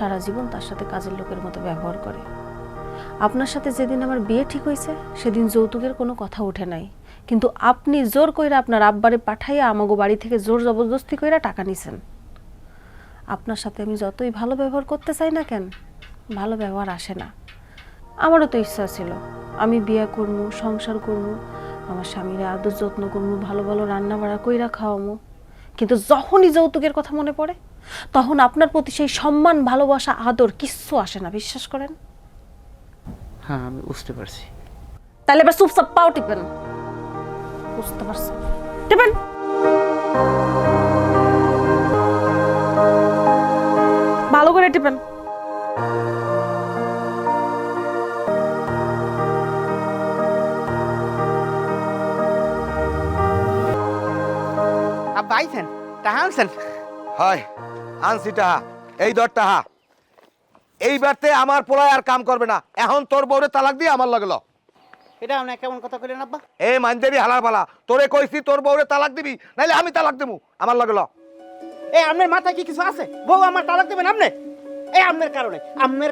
সারা জীবন তার সাথে কাজের লোকের মতো ব্যবহার করে। আপনার সাথে যেদিন আমার বিয়ে ঠিক হয়েছে সেদিন যৌতুকের কোনো কথা ওঠে নাই, কিন্তু আপনি জোর কইরা আপনার আব্বারে পাঠাইয়া আমাগো বাড়ি থেকে জোর জবরদস্তি কইরা টাকা নিছেন। আপনার সাথে আমি যতই ভালো ব্যবহার করতে চাই না কেন, ভালো ব্যবহার আসে না। আমারও তো ইচ্ছা ছিল আমি বিয়ে করবো, সংসার করবো, আমার স্বামীরা আদর যত্ন করবো, ভালো ভালো রান্না বাড়া কইরা খাওয়ামো, কিন্তু যখনই যৌতুকের কথা মনে পড়ে তখন আপনার প্রতি সেই সম্মান, ভালোবাসা, আদর কিচ্ছু আসে না, বিশ্বাস করেন। হ্যাঁ, আমি বুঝতে পারছি। তাহলে এবার চুপচাপ পাও টিপেন। বুঝতে পারছেন? টিপেন। ভালো করে টিপেন। আব্বা আইছেন, টাহা আনছেন? হয় আনছি টাহা, এই ধর টাহা। এইবারতে আমার পোলায় আর কাম করবে না। এখন তোর বউরে তালাক দিয়ে আমার লাগলো। এটা আপনি কেমন কথা কইলেন আব্বা? এই মানজারি হালার পালা, তোরে কইছি তোর বউরে তালাক দিবি, নাইলে আমি তালাক দেবো, আমার লাগলো। এই আপনার মাথায় কি কিছু আছে? বউ আমার তালাক দেবেন আপনি? এই আপনার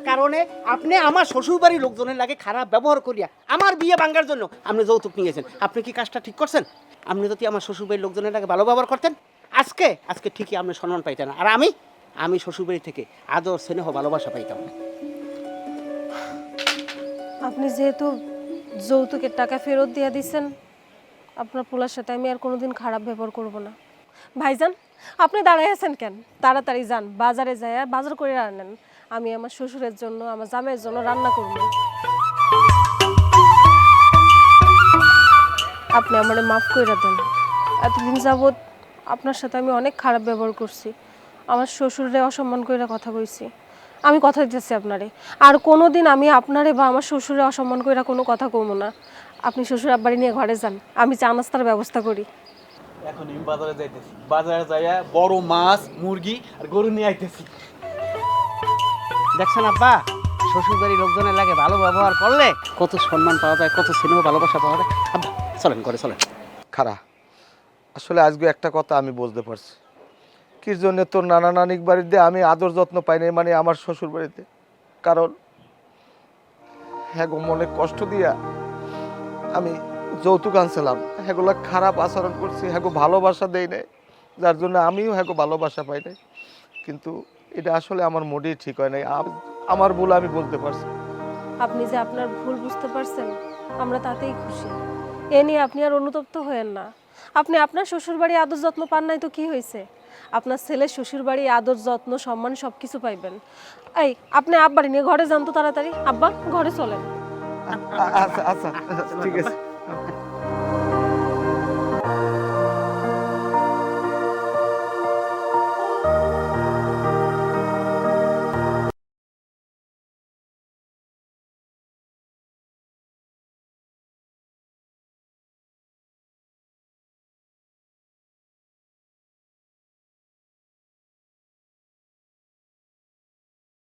কারণে আপনি আমার শ্বশুর বাড়ির লোকজনের লাগে খারাপ ব্যবহার করিয়া আমার বিয়ে ভাঙার জন্য আপনি যৌতুক নিয়েছেন। আপনি কি কাজটা ঠিক করছেন? আপনি যদি আমার শ্বশুর বাড়ির লোকজনের লাগে ভালো ব্যবহার করতেন, আজকে ঠিকই আপনি সম্মান পাইতেন, আর আমি শ্বশুর বাড়ি থেকে আদর স্নেহ ভালোবাসা পাইতাম। আপনি যেহেতু যৌতুকের টাকা ফেরত দিয়ে দিচ্ছেন, আপনার পোলার সাথে আমি আর কোনোদিন খারাপ ব্যবহার করব না। ভাইজান, আপনি দাঁড়ায় আছেন কেন? তাড়াতাড়ি যান, বাজারে যায় বাজার করে আনেন। আমি আমার শ্বশুরের জন্য, আমার জামাইয়ের জন্য রান্না করব। আপনি আমারে মাফ করে দেন। এতদিন যাবৎ আপনার সাথে আমি অনেক খারাপ ব্যবহার করছি, আমার শ্বশুরে অসম্মান করে কথা কইছি। আমি কথা দিতেছি আপনারে, আর কোনো দিন আমি আপনারে বা আমার শ্বশুরে অসম্মান করে কোনো কথা কমো না। আপনি শ্বশুর আব্বারে নিয়ে ঘরে যান, আমি চা নাস্তার ব্যবস্থা করি। এখন আমি বাজারে যাইতেছি, বাজারে যাইয়া বড় মাছ, মুরগি আর গরু নিয়ে আইতেছি। দেখছেন আব্বা, শ্বশুর বাড়ির লোকজনের লাগে ভালো ব্যবহার করলে কত সম্মান পাওয়া যায়, কত স্নেহ ভালোবাসা পাওয়া যায়। আব্বা চলেন ঘরে চলেন। খারা, আসলে আজকে একটা কথা আমি বুঝতে পারছি, কি জন্য তোর নানা নানিক বাড়িতে আমি আদর যত্ন পাই নাই, মানে আমার শ্বশুর বাড়িতে। কারণ হ্যাঁ গো, মনে কষ্ট দিয়া আমি যৌতুক আনছিলাম, হ্যাগুলা খারাপ আচরণ করছি, হ্যাগো ভালোবাসা দেই নাই, যার জন্য আমিও হ্যাগো ভালোবাসা পাই নাই। কিন্তু এটা আসলে আমার মোটেই ঠিক হয় নাই, আমার ভুল আমি বলতে পারছি। আপনি যে আপনার ভুল বুঝতে পারছেন, আমরা তাতেই খুশি। এ নিয়ে আপনি আর অনুতপ্ত হয়েন না। আপনি আপনার শ্বশুরবাড়ি আদর যত্ন পান নাই তো কি হয়েছে? আপনার ছেলের শ্বশুরবাড়ি আদর যত্ন সম্মান সব কিছু পাইবেন। এই, আপনি আব্বারে নিয়ে ঘরে যান তো তাড়াতাড়ি। আব্বা, ঘরে চলেন। আচ্ছা আচ্ছা ঠিক আছে।